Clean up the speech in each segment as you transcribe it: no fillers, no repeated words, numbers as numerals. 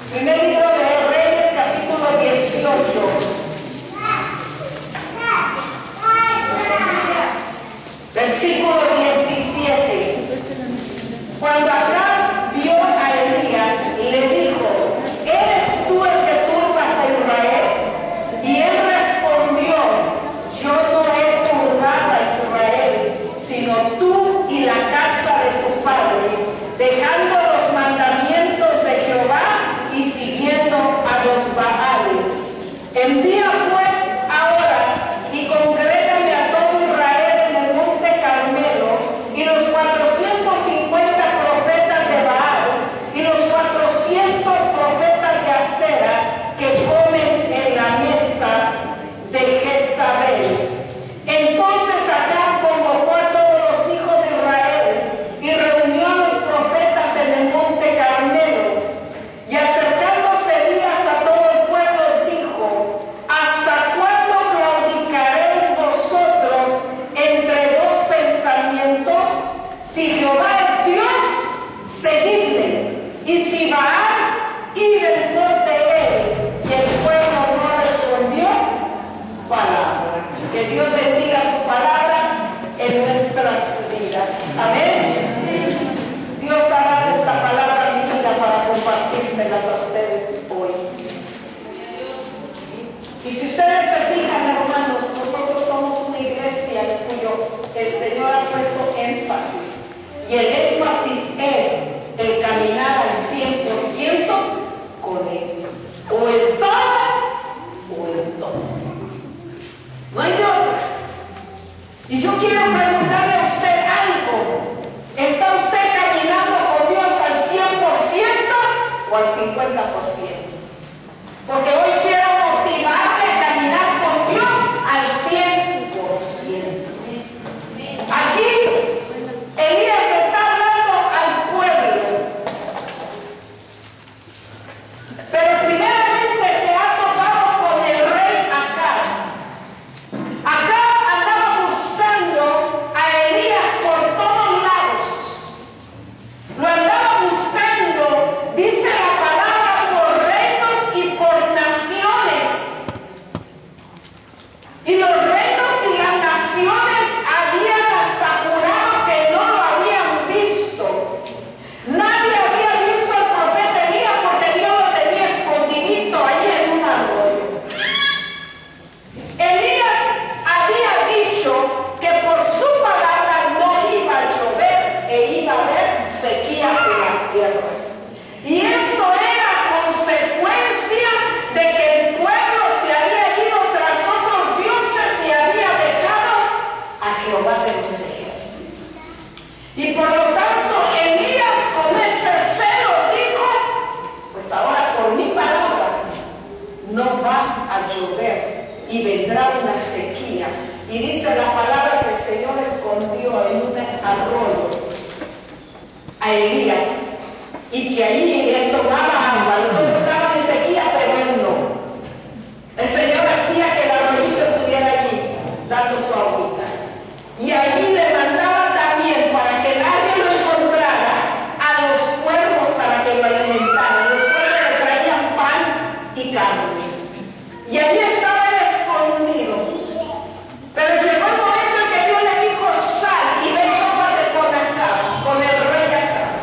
Primer libro de Reyes, capítulo 18. Versículo 17. Cuando Acab vio a Elías, le dijo: ¿eres tú el que turbas a Israel? Y él respondió: yo no he turbado a Israel, sino tú y la casa de tu padre, dejando los mandamientos de Jehová y siguiendo a los Baales. Envía pues ahora y congrégame a todo Israel en el monte Carmelo, y los 450 profetas de Baal y los 400 profetas de Acera que comen en la mesa de Jezabel. Entonces Acab convocó a todos los hijos de Israel y reunió a los profetas en el monte Carmelo. Y acercándose Elías a todo el pueblo, dijo: ¿hasta cuándo claudicaréis vosotros entre dos pensamientos? Si Jehová es Dios, seguidle, y si Baal, id en pos de él. Y el pueblo no respondió palabra. Que Dios bendiga su palabra en nuestras vidas. Amén. Dios ha dado esta palabra a mi vida para compartírselas a ustedes hoy. Y si ustedes se fijan, hermanos, nosotros somos una iglesia en cuyo el Señor ha puesto énfasis. Y el énfasis es el caminar al 100% con Él. O en todo, o en todo. No hay de otra. Y yo quiero preguntarle a usted algo. ¿Está usted caminando con Dios al 100% o al 50%? Porque hoy quiero motivarle a caminar con Dios al 100%. Aquí Elías está hablando al pueblo. Pero primeramente se ha topado con el rey Acab. Acab andaba buscando a Elías por todos lados. Lo andaba buscando, dice la palabra, por reinos y por naciones. Y los reinos y las naciones habían hasta jurado que no lo habían visto. Nadie había visto al profeta Elías porque Dios lo tenía escondidito ahí en un arroyo. Elías había dicho que por su palabra no iba a llover e iba a haber sequía en la tierra. Y esto era consecuencia de que el pueblo se había ido tras otros dioses y había dejado a Jehová de los ejércitos. Y por lo tanto Elías, con ese celo, dijo: pues ahora por mi palabra no va a llover y vendrá una sequía. Y dice la palabra que el Señor escondió en un arroyo a Elías, y que ahí él tomaba agua. Los otros estaban en sequía, pero él no. El Señor hacía que el arroyito estuviera allí dando su agüita, y allí le mandaba también, para que nadie lo encontrara, a los cuervos para que lo alimentaran. Los cuervos le traían pan y carne, y allí estaba él escondido. Pero llegó el momento en que Dios le dijo: sal y ve y tómate con Acab, con el rey Acab.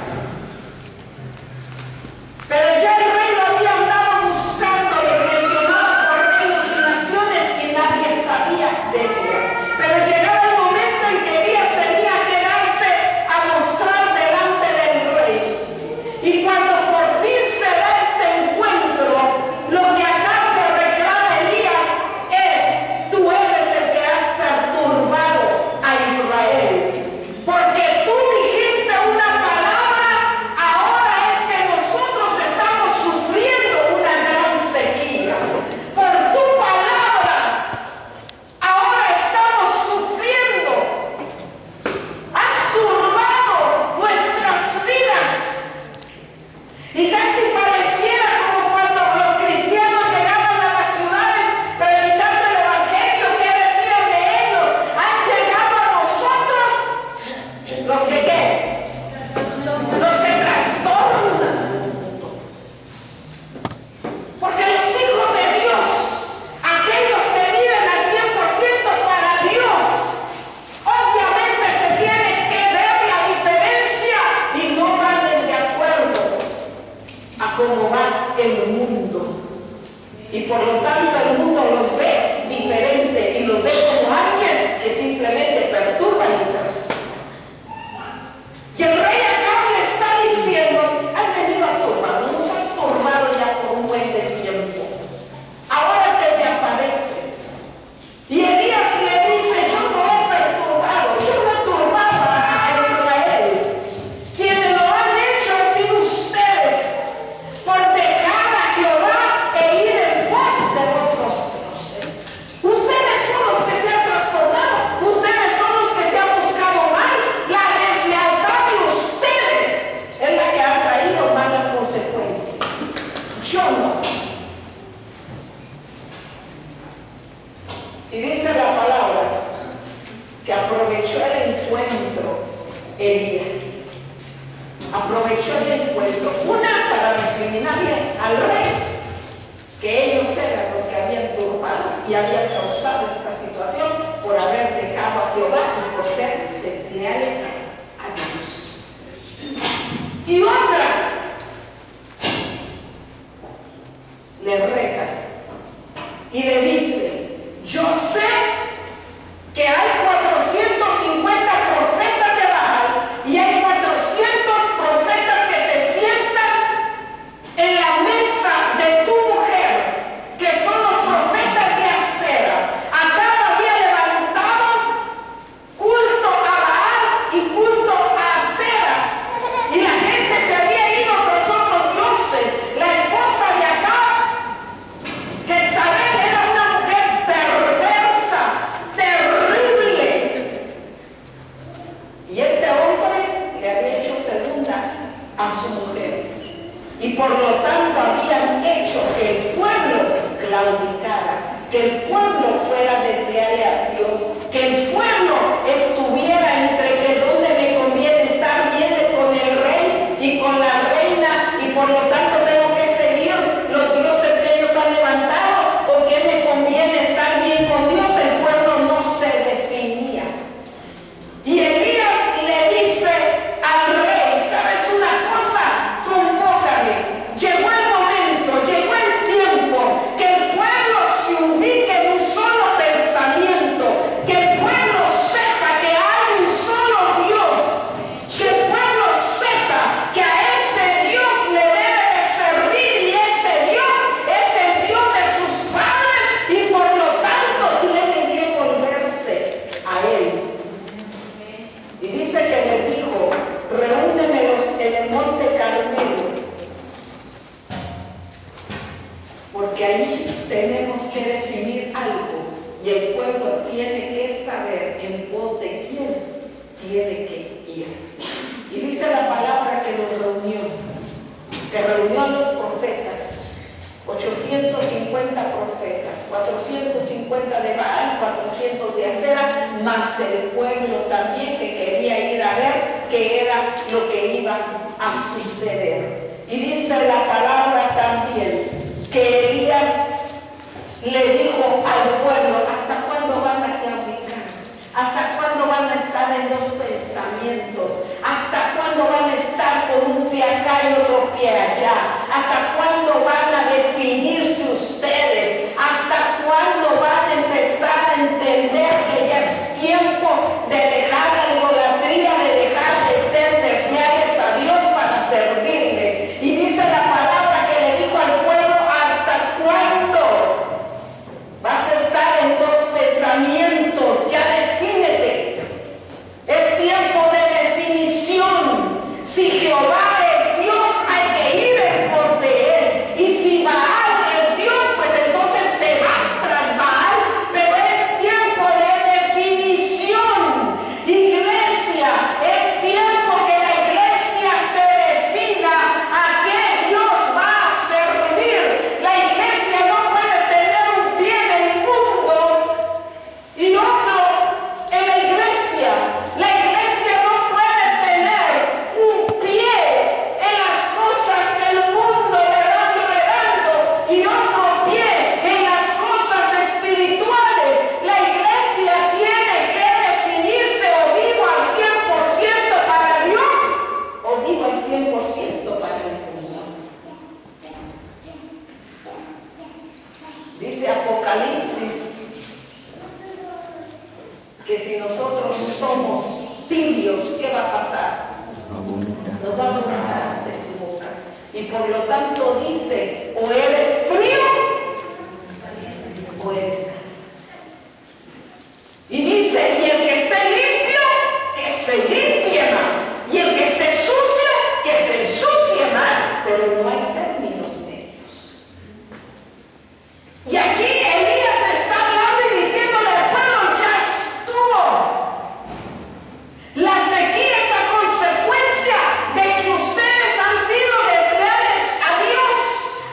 a cómo va el mundo. Y por lo tanto el mundo los ve diferente y los ve como alguien que simplemente perturba el interés. Y el rey Acab le está diciendo: has venido a turbarnos, nos has turbado ya por un buen de tiempo. Ahora te me apareces. Y Elías le dice: yo no he perturbado, yo no he turbado a Israel. Quienes lo han hecho han sido ustedes, por dejar a Jehová e ir en pos de otros dioses. Ustedes son los que se han trastornado, ustedes son los que se han buscado mal. La deslealtad de ustedes es la que ha traído malas consecuencias. Yo no. Y dice la palabra que aprovechó el encuentro Elías. Aprovechó el encuentro, una para recriminarle al rey, que ellos eran los que habían turbado y habían causado esta situación por haber dejado a Jehová y por ser desleales a Dios. Y otra, le reta y le dice: yo sé que hay 450 profetas de Baal y hay 400 profetas que se sientan en la mesa de tu mujer, que son los profetas de Acera. Acá había levantado culto a Baal y culto a Acera, y la gente se había ido tras otros dioses. La esposa de Acab, Jezabel, era una mujer perversa, terrible. Y este hombre le había hecho segunda a su mujer. Y por lo tanto habían hecho que el pueblo claudicara, que el pueblo fuera desleal a Dios, que el pueblo estuviera entre que donde me conviene estar bien con el rey y con la reina, y por lo tanto tengo que seguir los dioses que ellos han levantado, o que me conviene estar bien con Dios. El pueblo no se definía. Y Elías le dice al rey: ¿sabes una cosa? Convócame. Llegó el momento, llegó el tiempo que el pueblo se ubique en un solo pensamiento, que el pueblo sepa que hay un solo Dios, que el pueblo sepa que a ese Dios le debe de servir, y ese Dios es el Dios de sus padres, y por lo tanto tienen que volverse a Él. Y dice que le dijo: reúnemelos en el monte Carmelo, porque ahí tenemos que definir algo, y el pueblo tiene que saber en pos de quién tiene que ir. Y dice la palabra que los reunió, que reunió a los profetas, 850 profetas, 450 de Baal, 400 de Acera, más el pueblo también que quería ir a ver qué era lo que iba a suceder. Y dice la palabra también que Elías le dijo al pueblo: ¿hasta cuándo van a claudicar? ¿Hasta cuándo van a estar en dos pensamientos? ¿Hasta cuándo van a estar con un pie acá y otro pie allá? ¿Hasta cuándo van a definirse ustedes? ¿Hasta cuándo van a empezar a entender que ya es tiempo de dejar la idolatría, de dejar de ser desleales a Dios para servirle? Y dice la palabra que le dijo al pueblo: ¿hasta cuándo vas a estar en dos pensamientos? Ya defínete. Es tiempo de definición. Si Jehová es Dios, hay que ir en pos de Él. tanto dice, o eres frío o eres caliente. Y dice, y el que esté limpio, que se limpie más. Y el que esté sucio, que se ensucie más. Pero no hay términos medios. Y aquí Elías está hablando y diciéndole al pueblo, ya estuvo. La sequía es a consecuencia de que ustedes han sido desleales a Dios,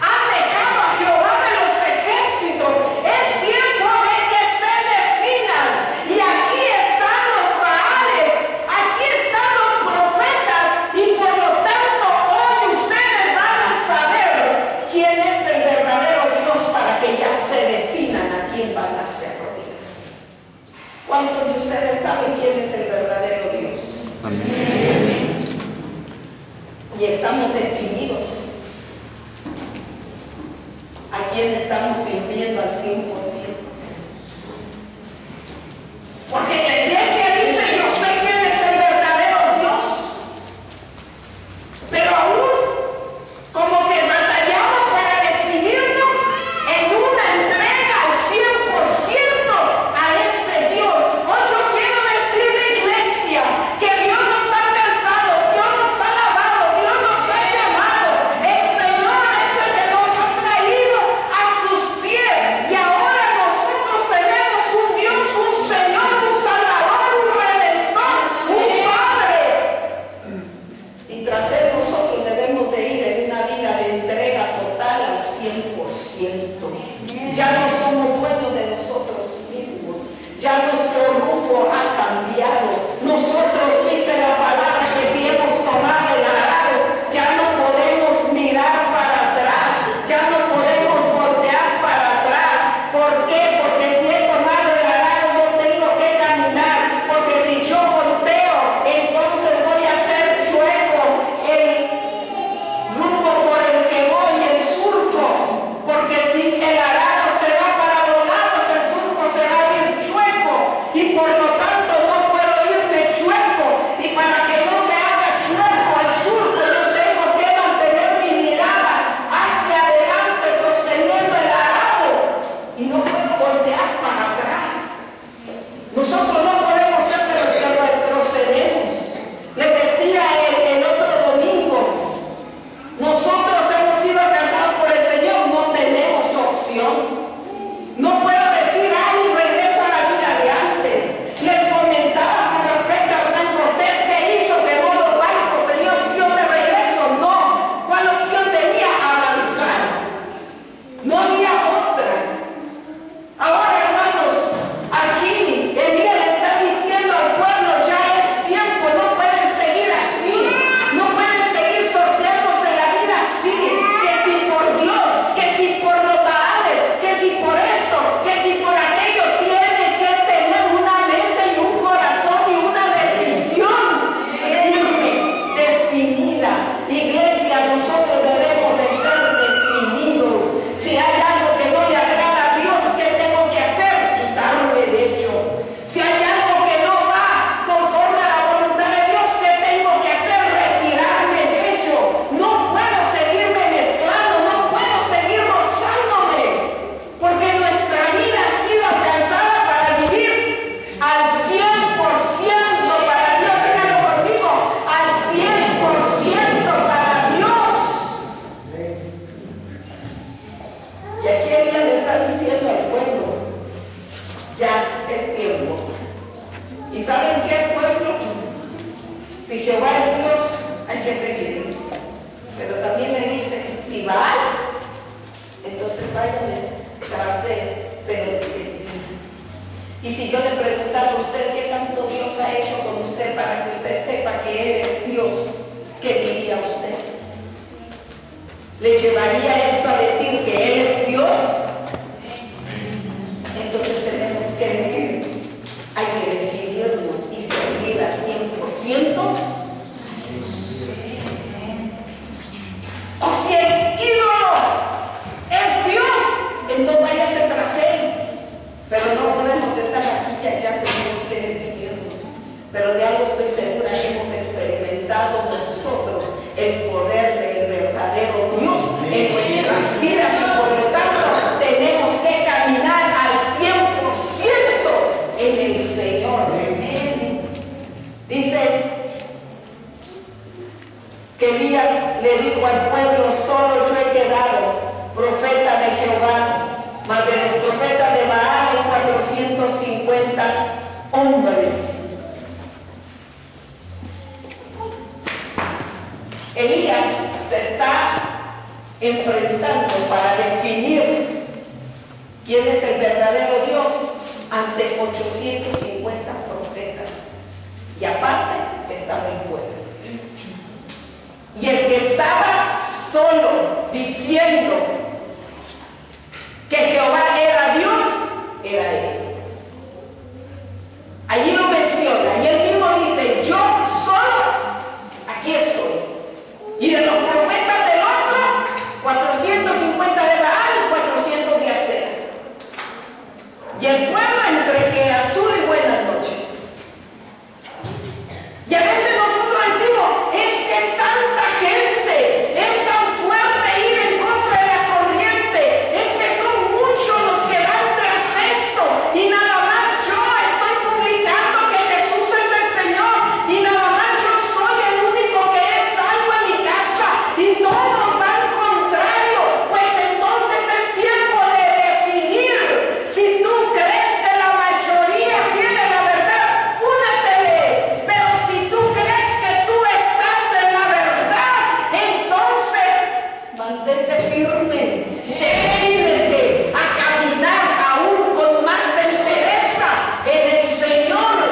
han dejado a Jehová de los ejércitos. Es tiempo de que se definan. Y aquí están los baales, aquí están los profetas, y por lo tanto hoy ustedes van a saber quién es el verdadero Dios para que ya se definan a quién van a servir. ¿Cuántos de ustedes saben quién es el verdadero Dios? Amén. Y estamos definidos a quién estamos sirviendo al 100%. Porque la iglesia dice, yo sé quién es el verdadero Dios, pero aún como que batallamos para definirnos en una entrega al 100% a ese Dios. Hoy yo quiero decirle, iglesia, que Dios nos ha alcanzado, Dios nos ha lavado, Dios nos ha llamado. El Señor es el que nos ha traído a sus pies, y ahora nosotros tenemos un Dios, un Señor, un Salvador, un Redentor, un Padre. Y tras él nosotros debemos de ir en una vida de entrega total al 100%. Ya no somos dueños de nosotros mismos. Ya nuestro rumbo ha cambiado. Nosotros, dice la palabra, que si hemos tomado el arado, ya no podemos mirar para atrás. Ya no podemos voltear para atrás. ¿Por qué? Porque si he tomado el arado, yo tengo que caminar. Porque si yo volteo, entonces voy a ser chueco el rumbo por el que voy, el surco. Porque si el arado se va para los lados, el surco se va a ir chueco. Y por lo tanto no puedo irme chueco. Y para que no se haga chueco el surco, yo tengo que mantener mi mirada hacia adelante, sosteniendo el arado. Y no puedo voltear para atrás. Nosotros no podemos ser de los que retrocedemos. Le decía el otro domingo, nosotros hemos sido alcanzados por el Señor, no tenemos opción. No puedo decir, ay, regreso a la vida de antes. Les comentaba con respecto a Hernán Cortés, que hizo, quemó los barcos, tenía opción de regreso. No. ¿Cuál opción tenía? Avanzar. No había otra. Ahora, hermanos, aquí Elías le está diciendo al pueblo, ya es tiempo, no pueden seguir así. No pueden seguir sorteándose la vida así. Que si por Dios, que si por los baales, que si por esto, que si por aquello. Tienen que tener una mente y un corazón y una decisión firme, definida. Iglesia, nosotros debemos de ser definidos. Si hay algo que no le agrada a Dios, ¿qué tengo que hacer? Quitarme de hecho. Si hay algo que no va conforme a la voluntad de Dios, ¿qué tengo que hacer? Retirarme de hecho. No puedo seguirme mezclando, no puedo seguir rozándome, porque nuestra vida ha sido alcanzada para vivir al 100% para Dios. Díganlo conmigo, al 100% para Dios. Y aquí Elías le está diciendo al pueblo, ya es tiempo. ¿Y saben qué, pueblo? Si Jehová es Dios, hay que seguirlo. Pero también le dice, si Baal, entonces vayan tras él, pero definidas. Y si yo le preguntara a usted qué tanto Dios ha hecho con usted para que usted sepa que Él es Dios, ¿qué diría usted? ¿Le llevaría esto a decir que Él es Dios? Entonces tenemos que decir, hay que definirnos y servir al 100% a Dios. O si el ídolo es Dios, entonces váyase tras él. Pero no podemos estar aquí y allá, tenemos que definirnos. Pero de algo estoy segura que hemos experimentado nosotros el poder del verdadero Dios dijo al pueblo: solo yo he quedado, profeta de Jehová, mas de los profetas de Baal hay 450 hombres. Elías se está enfrentando para definir quién es el verdadero Dios ante 850 profetas. Y aparte estaba el pueblo. Y el que estaba solo diciendo que Jehová era Dios, era él. Allí lo menciona y él mismo dice: yo solo aquí estoy. Y de los profetas del otro, 450 de Baal y 400 de Acera. Y el pueblo entre que azul y buenas noches. Y a veces nosotros decimos: es que es tanta gente, es tan fuerte ir en contra de la corriente, es que son muchos los que van tras esto, y nada más yo estoy publicando que Jesús es el Señor, y nada más yo soy el único que es salvo en mi casa, y todos van contrario. Pues entonces es tiempo de definir. Si tú crees que la mayoría tiene la verdad, únetele. Pero si tú crees que tú estás en la verdad, entonces mantente firme, decídete a caminar aún con más entereza en el Señor.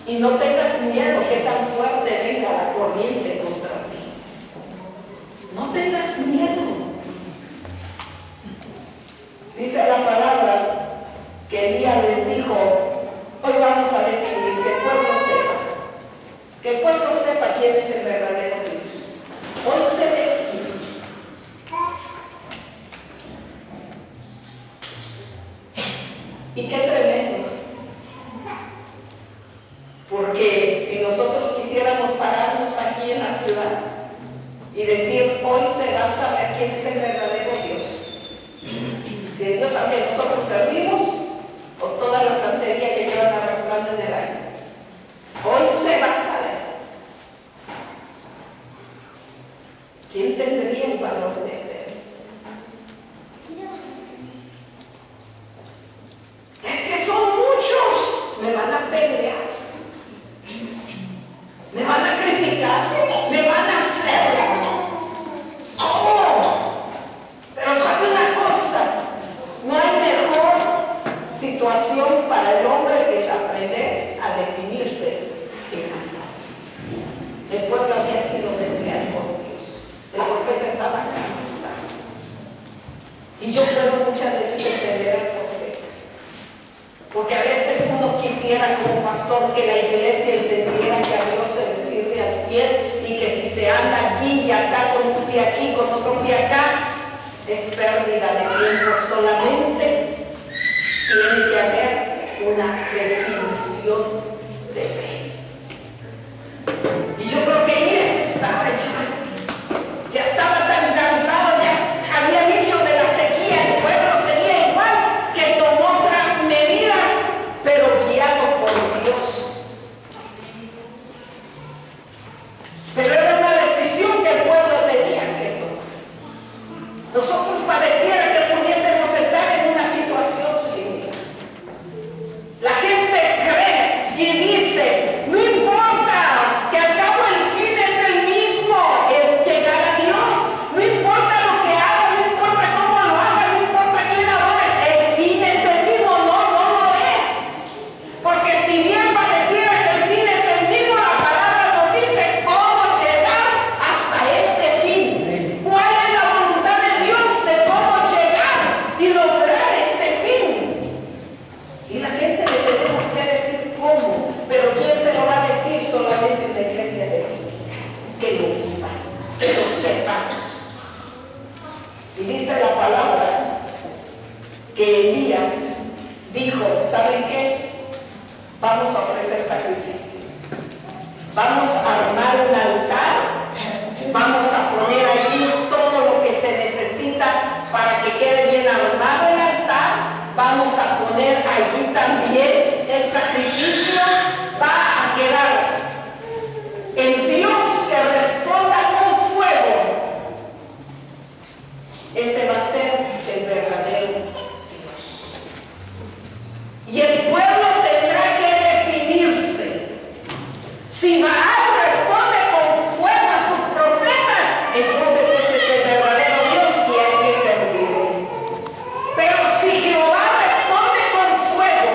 Y no tengas miedo que tan fuerte venga la corriente contra ti. No tengas miedo. Dice la palabra que Elías les dijo: hoy vamos a definir, que el pueblo sepa quién es el verdadero Dios. Hoy se define. Y qué tremendo. Porque si nosotros quisiéramos pararnos aquí en la ciudad y decir: hoy se va a saber quién es el verdadero Dios. Si es Dios al que nosotros servimos, o toda la santería que llevan arrastrando en el año. Hoy se va a saber. ¿Quién tendría el valor de hacer eso? Es que son muchos. Me van a apedrear, me van a criticar, me van a hacer. ¿Cómo? Pero sabe una cosa: no hay mejor situación para el hombre que aprender a definirse en algo. El pueblo había sido deseado por Dios. El profeta estaba cansado. Y yo puedo muchas veces entender al profeta, porque a veces uno quisiera como pastor que la iglesia entendiera que a Dios se le sirve al 100 y que si se anda aquí y acá, con un pie aquí, con otro pie acá, es pérdida de tiempo. Solamente tiene que haber una definición de fe. Y yo creo que Elías estaba ya estaba tan cansado, ya había dicho de la sequía, el pueblo sería igual, que tomó otras medidas, pero guiado por Dios. Pero era una decisión que el pueblo tenía que tomar. Nosotros pareciera que pudiésemos estar en una situación similar. La gente cree y dice: no importa, que al cabo el fin es el mismo, es llegar a Dios. No importa lo que haga, no importa cómo lo haga, no importa quién adore, el fin es el mismo. No, no lo es. Porque si bien pareciera que el fin es el mismo, la palabra nos dice cómo llegar hasta ese fin. ¿Cuál es la voluntad de Dios de cómo llegar y lograr este fin? Y la gente le tenemos que decir cómo, pero ¿quién se lo va a decir? Solamente una iglesia definida, que lo viva, que lo sepa. Y dice la palabra que Elías dijo: ¿saben qué? Vamos a ofrecer sacrificio, vamos a armar un altar, vamos a poner allí todo lo que se necesita para que quede bien armado el altar. Vamos a poner allí también el sacrificio. Va a quedar en Dios que responda con fuego. ese va a ser el verdadero Dios. Y el pueblo tendrá que definirse. Si Baal responde con fuego a sus profetas, entonces ese es el verdadero Dios y hay que servirle. Pero si Jehová responde con fuego,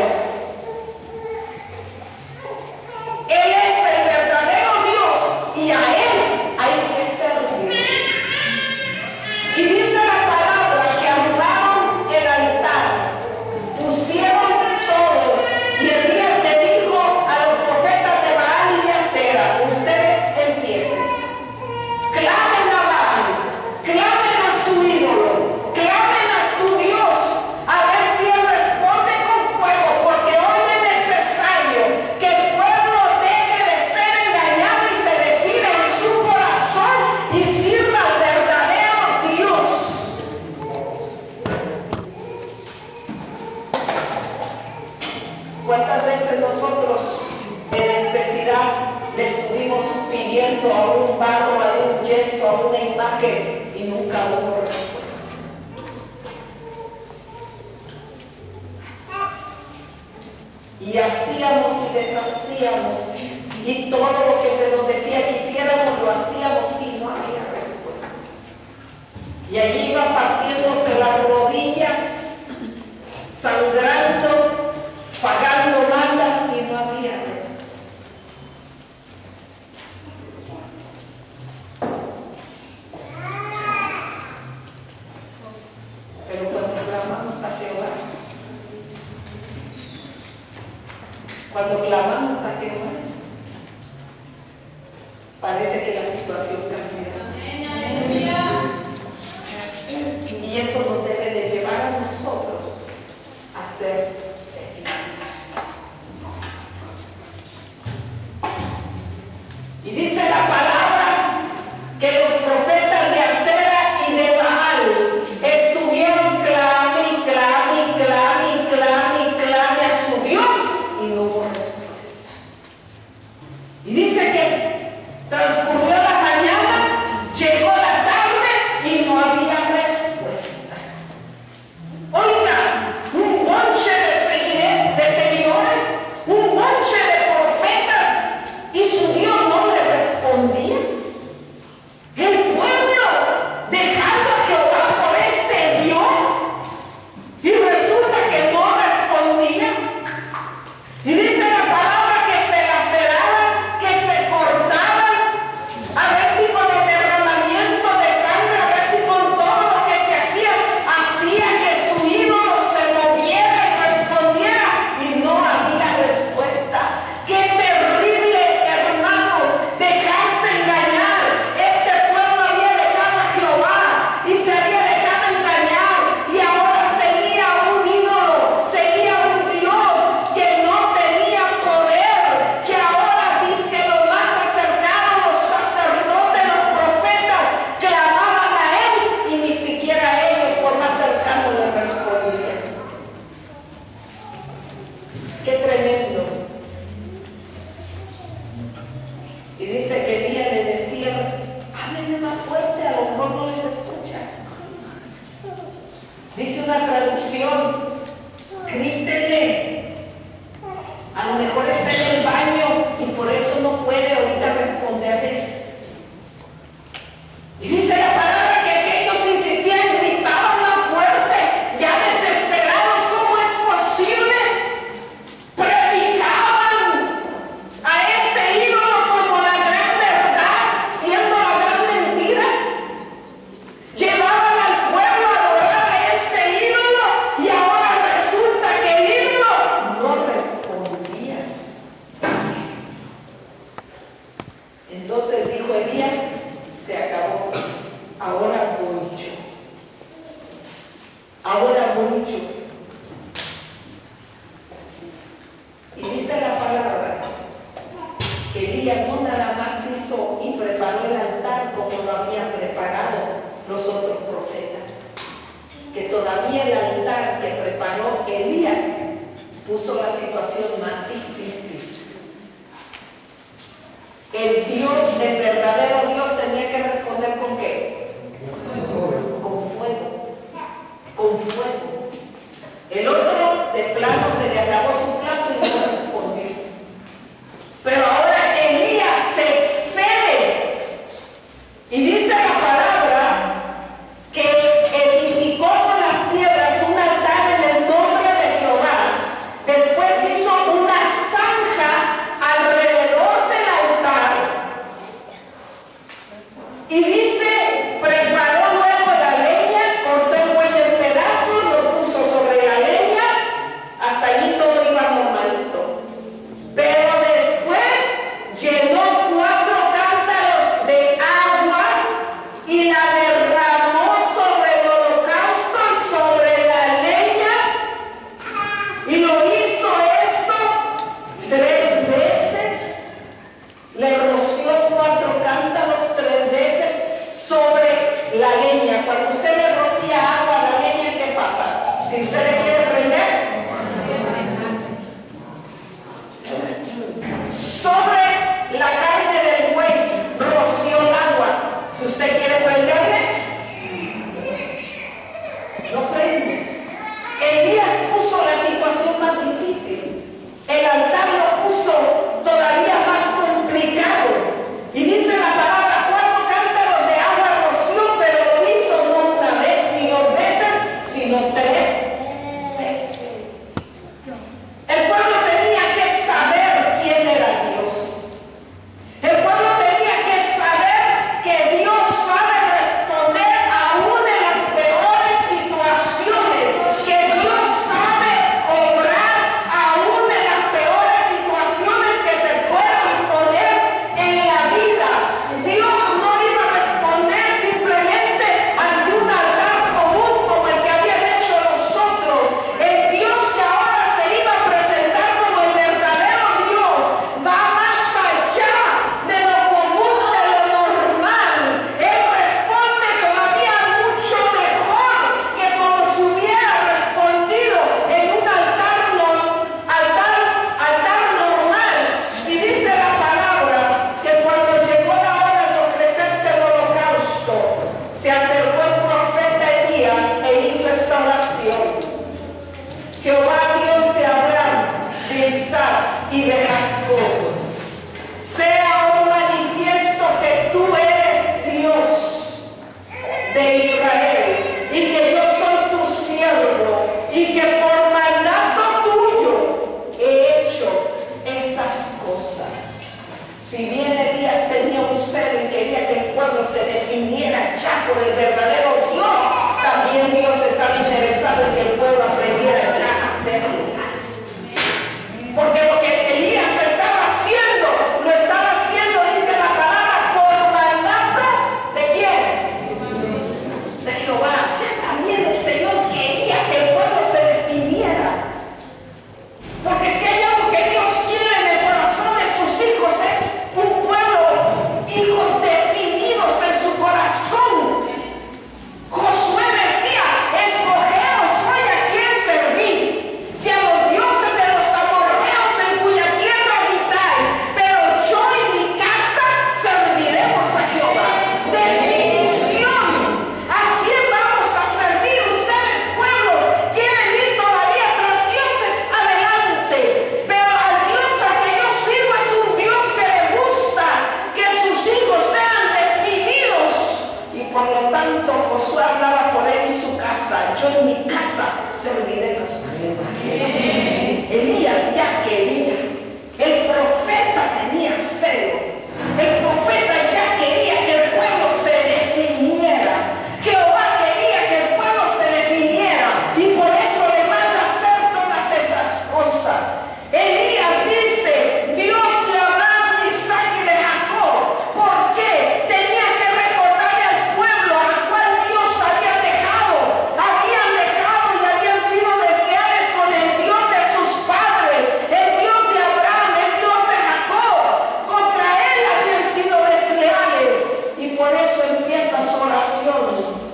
Él es el verdadero Dios y a Él hay que servir. Y dice la palabra que armaron el altar, pusieron todo, y Elías le dijo a los profetas de Baal y de Acera: ustedes empiecen, clamen a Baal, clamen a su ídolo, clamen a su Dios, a ver si Él responde con fuego, porque hoy es necesario que el pueblo deje de ser engañado y se defina en su corazón y sirva al verdadero Dios. ¿Cuántas veces nosotros en necesidad le estuvimos pidiendo a un barro, a un yeso, a una imagen y nunca hubo respuesta? Y hacíamos y deshacíamos y todo lo que se nos decía que hiciéramos lo hacíamos y no había respuesta. Y allí iba partiéndose las rodillas, sangrando, pagando mandas y no había respuesta. Pero cuando clamamos a Jehová, parece que la situación cambió. Y eso nos debe de llevar a nosotros a ser definidos. Y dice la palabra que los profetas de Acera y de Baal estuvieron clame y clame y clame y clame y clame a su Dios y no hubo respuesta. Y dice que transcurrió la mañana, llegó la tarde y no había respuesta. Oiga, un bonche de seguidores, un bonche de profetas, y su Dios no le respondía. El pueblo dejando a Jehová por este Dios, y resulta que no respondía. Y dice la palabra que se laceraban, que se cortaban, a ver si con el derramamiento de sangre, a ver si con todo lo que se hacía que su ídolo se moviera y respondiera, y no había respuesta. ¡Qué terrible, hermanos! Dejarse engañar. Este pueblo había dejado a Jehová y se había dejado engañar, y ahora seguía un ídolo, seguía un Dios que no tenía poder, que ahora dice que los más acercados, los sacerdotes, los profetas, clamaban a Él y ni siquiera ellos por más cercanos les respondían. ¡Qué tremendo! Y dice que Elías le decía: háblenle más fuerte, a lo mejor no les escucha. Dice una traducción: grítenle, a lo mejor está en el baño y por eso no puede ahorita responderles. Y dice la palabra que aquellos insistían, gritaban más fuerte, ya desesperados. ¿Cómo es posible? Predicaban a este ídolo como la gran verdad, siendo la gran mentira. Llevaban al pueblo a adorar a este ídolo y ahora resulta que el ídolo no respondía. Entonces dijo Elías: se acabó, ahora voy yo. Ahora voy yo. Y dice la palabra que Elías no nada más hizo y preparó el altar como lo habían preparado los otros profetas, que todavía el altar que preparó Elías puso la situación más difícil. El Dios, el verdadero Dios, tenía que responder ¿con qué? Con fuego. El otro de plano se le acabó su plazo y se lo respondió. Pero ahora Elías se excede y dice la palabra que edificó con las piedras un altar en el nombre de Jehová. Después hizo una zanja alrededor del altar y dice, preparó luego la leña, cortó el buey en pedazos, lo puso sobre la leña. Hasta allí todo iba normalito. Pero después llenó 4 cántaros de agua y la derramó sobre el holocausto y sobre la leña. Y lo hizo esto 3 veces. Le roció 4 cántaros 3 veces sobre la leña. Cuando usted le rocía agua a la leña, ¿qué pasa? Si usted le quiere prender, sobre la carne del buey roció el agua. Si usted quiere prenderle, no prende. Elías puso la situación más difícil. El altar lo puso todavía más complicado. Y dice la palabra, 4 cántaros de agua roció, pero lo hizo no una vez ni 2 veces, sino 3 veces. El pueblo tenía que saber quién era Dios. El pueblo tenía que saber que Dios sabe responder aún en las peores situaciones, que Dios sabe obrar aún en las peores situaciones que se puedan poner en la vida. Dios no iba a responder simplemente ante un altar común como el que habían hecho los otros. El Dios que ahora se iba a presentar como el verdadero Dios va más allá de lo común, de lo normal. Él responde todavía mucho mejor que como si hubiera respondido en un altar normal. Y dice la palabra que cuando llegó la hora de ofrecerse el holocausto, se acercó el profeta Elías e hizo esta oración: Jehová, Dios de Abraham, de Isaac y de Jacob, sea hoy manifiesto que tú eres Dios de Israel y que yo soy tu siervo y que por mandato tuyo he hecho estas cosas. Si bien Elías tenía un celo y quería que el pueblo se definiera ya por el verdadero Dios, también Dios estaba interesado en que el pueblo aprendiera ya a hacerlo. Porque lo que Elías estaba haciendo, lo estaba haciendo, dice la palabra, por mandato ¿de quién? De Jehová. Ya también el Señor quería que el pueblo se definiera. Porque si hay algo que Dios quiere en el corazón de sus hijos es un pueblo, hijos definidos en su corazón. Josué decía, escogeos hoy a quién servís, si a los dioses de los amorreos en cuya tierra habitáis, pero yo y mi casa serviremos a Jehová. Definición. ¿A quién vamos a servir? Ustedes, pueblo, quieren ir todavía tras dioses, adelante, pero al Dios a que yo sirvo es un Dios que le gusta que sus hijos sean definidos. Y por lo tanto Josué hablaba por él y su casa: yo en mi casa serviremos a Jehová. Elías ya quería, el profeta tenía celo, el profeta ya quería que el pueblo se definiera. Jehová quería que el pueblo se definiera y por eso le manda a hacer todas esas cosas. Elías dice: Dios de Abraham, de Isaac y de Jacob. ¿Por qué? Tenía que recordarle al pueblo al cual Dios había dejado. Habían dejado y habían sido desleales con el Dios de sus padres, el Dios de Abraham, el Dios de Jacob. Contra él habían sido desleales. Y por eso empieza su oración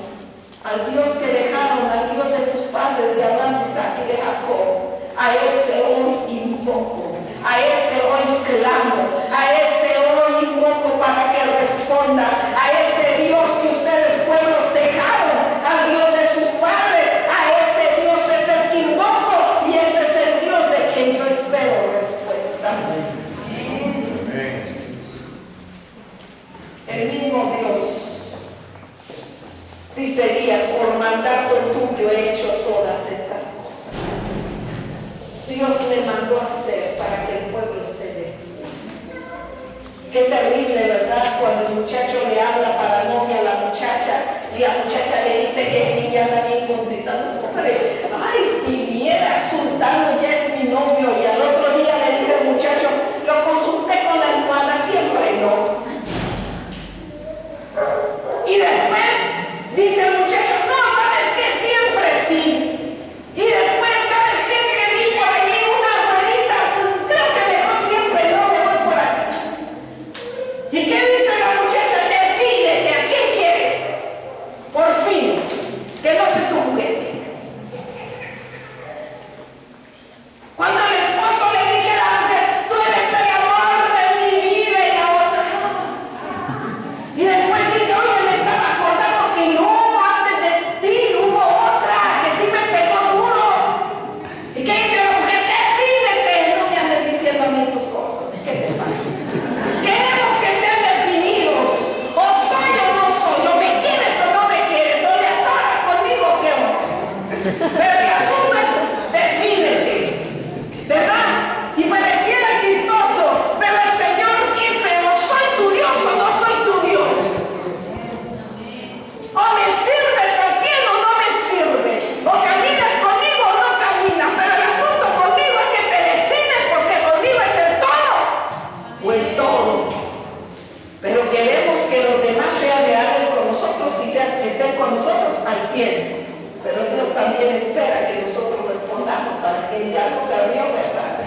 al Dios que dejaron, al Dios de sus padres, de Abraham, de Isaac y de Jacob. A ese hoy invoco, a ese hoy clamo, a ese hoy invoco para que responda. A ese Dios que ustedes, pueblos, dejaron, al Dios de sus padres, a ese Dios es el que invoco por mandato tuyo he hecho todas estas cosas. Dios le mandó a hacer para que el pueblo se defienda. Qué terrible, ¿verdad? Cuando el muchacho le habla para la novia a la muchacha y la muchacha le dice que sí, ya anda bien contenta. Hombre, ay, si viera sultano, ya es mi novio. Y al otro día le dice el muchacho, lo consulté con la almohada, siempre no. Y después dice el muchacho, no, ¿sabes qué? Siempre sí. Y después, ¿sabes qué? Es que vi por allí una abuelita, creo que mejor siempre no, mejor por acá. ¿Y qué dice la muchacha? Defínete, ¿a quién quieres? Por fin, que no sea tu juguete. Cuando el esposo le dice a la mujer, tú eres el amor de mi vida, y la otra, y después dice, oye, me estaba acordando que no, antes de ti hubo otra que sí me pegó duro. ¿Y qué dice la mujer? Defínete, no me andes diciendo a mí tus cosas. ¿Qué te pasa? Queremos que sean definidos. O soy o no soy, o me quieres o no me quieres, o le atoras conmigo o qué onda. Pero el asunto es, defínete, ¿verdad? Y pareciera chistoso, pero el Señor dice, o soy tu Dios o no soy tu Dios. O me sirves al cielo o no me sirves. O caminas conmigo o no caminas. Pero el asunto conmigo es que te defines, porque conmigo es el todo o el todo. Pero queremos que los demás sean leales con nosotros y estén con nosotros al 100. Pero Dios también espera que nosotros respondamos al 100. Ya no se abrió, ¿verdad?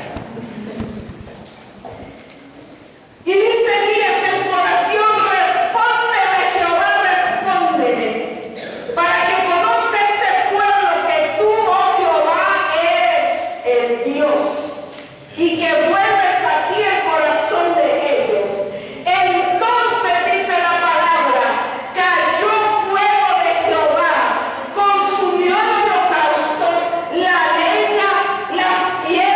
Y dice Elías en su oración, respóndeme, Jehová, respóndeme, para que conozca este pueblo que tú, oh Jehová, eres el Dios, y que vuelves a ti el corazón de ellos. Entonces dice la palabra, cayó fuego de Jehová, consumió el holocausto, la leña, las piedras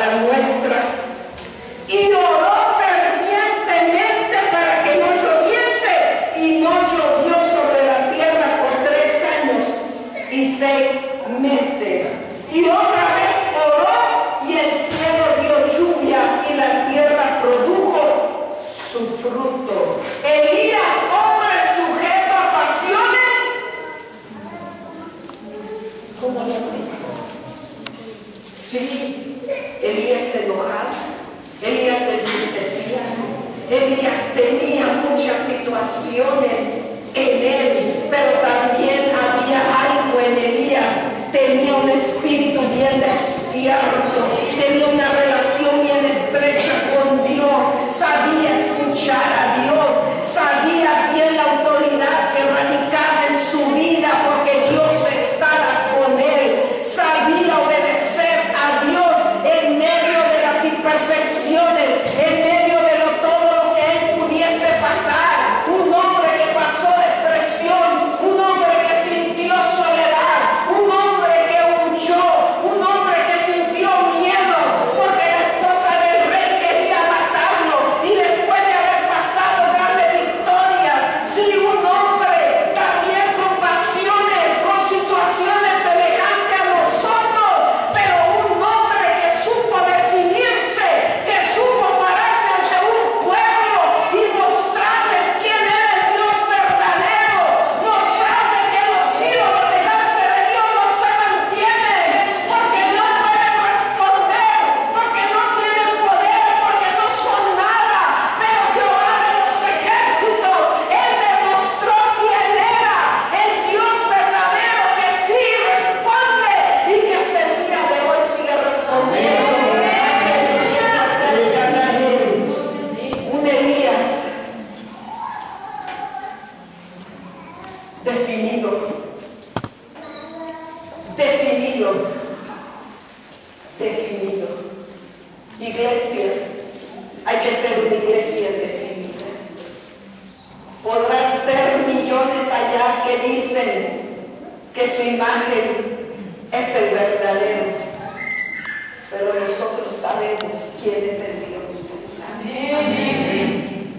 las nuestras. Y oró fervientemente para que no lloviese, y no llovió sobre la tierra por 3 años y 6 meses. Y otra vez oró, y el cielo dio lluvia, y la tierra produjo su fruto. Elías, hombre sujeto a pasiones, ¿cómo lo ves? Sí, Elías se enojaba, Elías se entristecía, Elías tenía muchas situaciones en él, pero también había algo en Elías. Tenía un espíritu bien despierto, tenía una relación bien estrecha con Dios, sabía escuchar a Dios, sabía bien la autoridad que radicaba en su vida porque Dios estaba con él, sabía obedecer a Dios en medio de las imperfecciones, en medio de todo lo que él pudiese pasar. Un hombre que pasó depresión, un hombre que sintió soledad, un hombre que huyó, un hombre que sintió miedo porque la esposa del rey quería matarlo, y después de haber pasado grandes victorias, sí, un hombre también con pasiones, con situaciones semejantes a nosotros, pero un hombre que supo definirse, que supo pararse ante un pueblo y mostrarles quién era el Dios verdadero, mostrarles que los ídolos delante de Dios no se mantienen, porque no pueden responder, porque no tienen poder, porque no son nada, pero Jehová de los ejércitos, él demostró quién era, el Dios verdadero que sí responde y que hasta el día de hoy sigue respondiendo a quienes se acercan a él. Un Elías definido, iglesia, hay que ser una iglesia definida. Podrán ser millones allá que dicen que su imagen es el verdadero, pero nosotros sabemos quién es el Dios. Amén.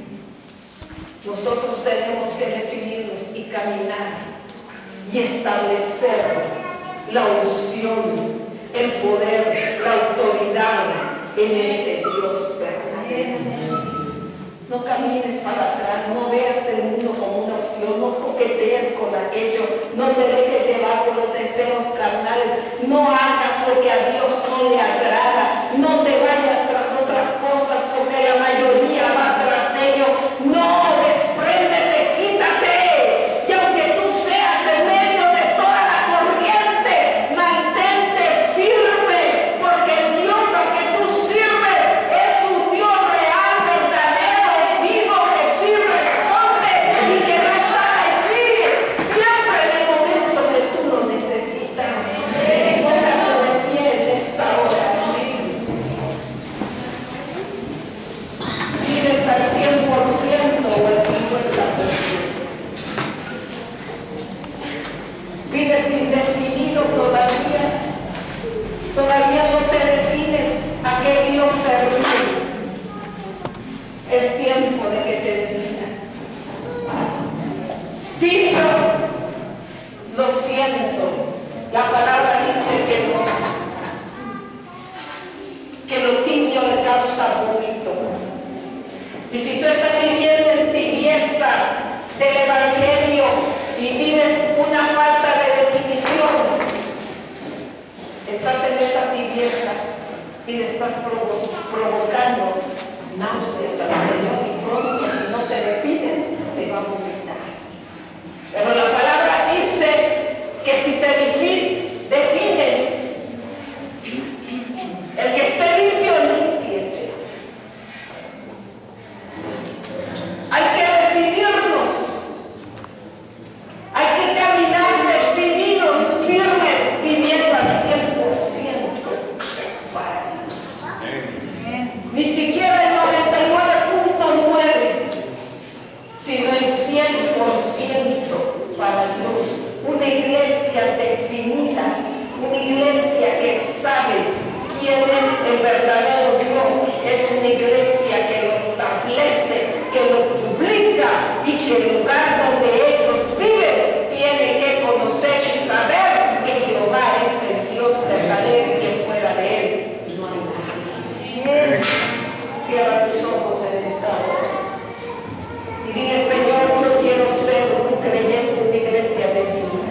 Nosotros tenemos que definirnos y caminar y establecer la unción, el poder, la autoridad en ese Dios verdadero. No camines para atrás, no veas el mundo como una opción, no coquetees con aquello, no te dejes llevar por los deseos carnales, no hagas lo que a Dios no le agrada, no te vayas tras otras cosas porque la mayoría va tras ello. No, despréndete, quítate, y aunque tú seas en medio de toda la corriente, mantente firme, porque el Dios al que tú sirves es un Dios real, verdadero, vivo, que sí responde y que va a estar allí siempre en el momento que tú lo necesitas. Póngase de pie en esta hora. ¿Vives al 100% o al 50%? ¿Vives indefinido todavía? ¿Todavía no te defines a qué Dios servir? Es tiempo de que te definas. Tibio, lo siento. La palabra dice que lo tibio le causa vómito. Y si tú estás viviendo en tibieza del Evangelio y vives una falta de definición, estás en esa tibieza y le estás provocando náuseas al Señor, y pronto, si no te defines, te va a vomitar. Pero la palabra dice que si te defines, el que esté limpio, límpiese. Hay que definirnos, hay que caminar definidos, firmes, viviendo al 100% para Dios. Ni siquiera el 99.9, sino el 100% para verdadero Dios es una iglesia que lo establece, que lo publica y que el lugar donde ellos viven tiene que conocer y saber que Jehová es el Dios verdadero y que fuera de él no hay nadie. Cierra tus ojos en esta hora y dile: Señor, yo quiero ser un creyente, una iglesia de vida,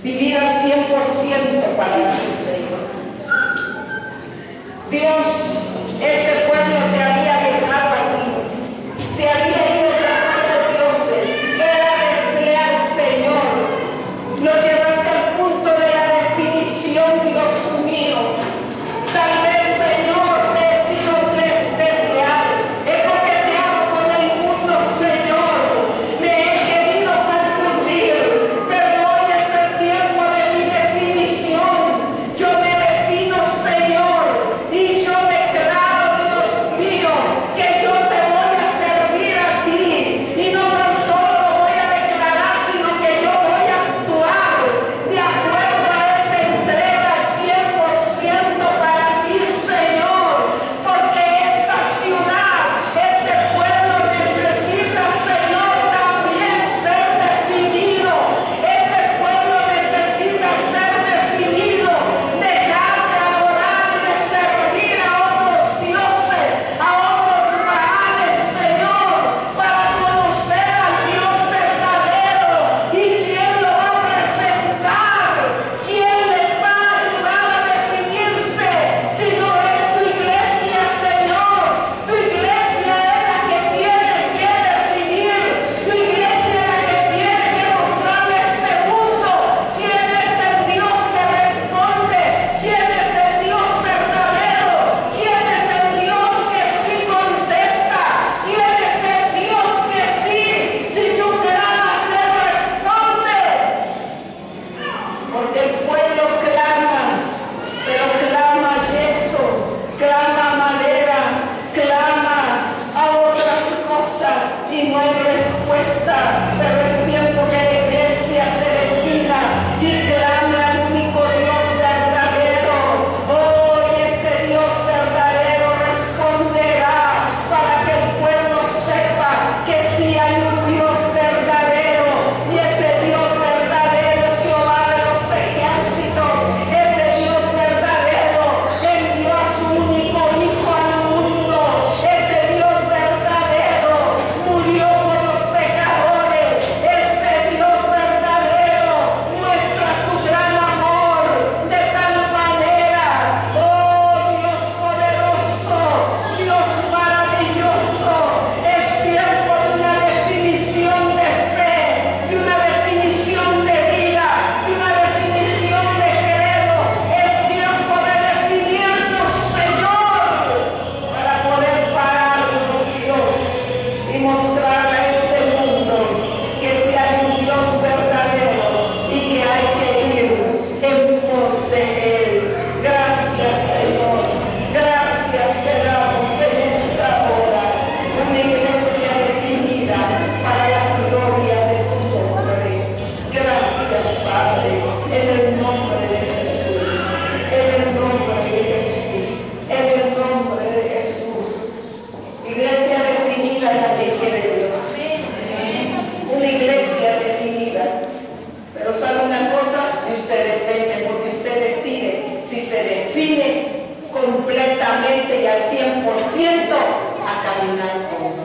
vivir al 100% para ti, Señor. Dios, este pueblo te había dejado a ti, se había ido tras otros dioses, era desleal, Señor. Lo llevaste al punto de la definición, Dios mío. Tal vez, Señor, te he sido desleal, he coqueteado con el mundo, Señor, me he querido confundir, pero hoy es el tiempo de mi definición. Yo me defino, Señor, y yo declaro, Dios mío, que yo te voy a servir a ti, y no tan solo lo voy a declarar, sino que yo voy a actuar de acuerdo a esa entrega al 100% para ti, Señor, porque esta ciudad, este pueblo necesita, Señor, también ser definido. Este pueblo necesita ser definido, dejar de adorar y de servir a otros dioses, a otros baales, Señor, para conocer al Dios verdadero. ¿Y quién lo va a presentar? ¿Quién les va a ayudar a definirse si no es tu iglesia, Señor? Tu iglesia es la que tiene que definir, tu iglesia es la que tiene que mostrarle a este mundo quién es el Dios que responde, quién es el Dios verdadero, quién es el Dios que sí contesta, quién es el Dios que sí, si tú clamas, Él responde. Porque el pueblo clama, pero clama yeso, clama madera, clama a otras cosas y no hay respuesta. Pero es tiempo que la iglesia se defina y clame al único Dios verdadero. Hoy ese Dios verdadero responderá para que el pueblo sepa que sí hay un Dios verdadero, y ese Dios verdadero es Jehová de los ejércitos. Ese Dios verdadero envió a su único Hijo al mundo. Ese Dios verdadero murió por los pecadores. Ese Dios verdadero muestra su gran amor de tal manera. Oh Dios poderoso, Dios maravilloso, es tiempo de una definición de fe, de una definición de vida, de una definición de credo. Es tiempo de definirnos, Señor, para poder pararnos, Dios, y mostrarle a este mundo que sí hay un Dios verdadero y que hay que ir en pos de Él. Gracias, Señor. Gracias te damos en esta hora. Una iglesia decidida para la gloria de tu nombre. Gracias, Padre, en el nombre de Jesús. En el nombre de Jesús. En el nombre de Jesús. Iglesia definida es la que quiere Dios. Una iglesia definida. Pero ¿sabe una cosa? De usted depende, porque usted decide si se define completamente y al 100% a caminar con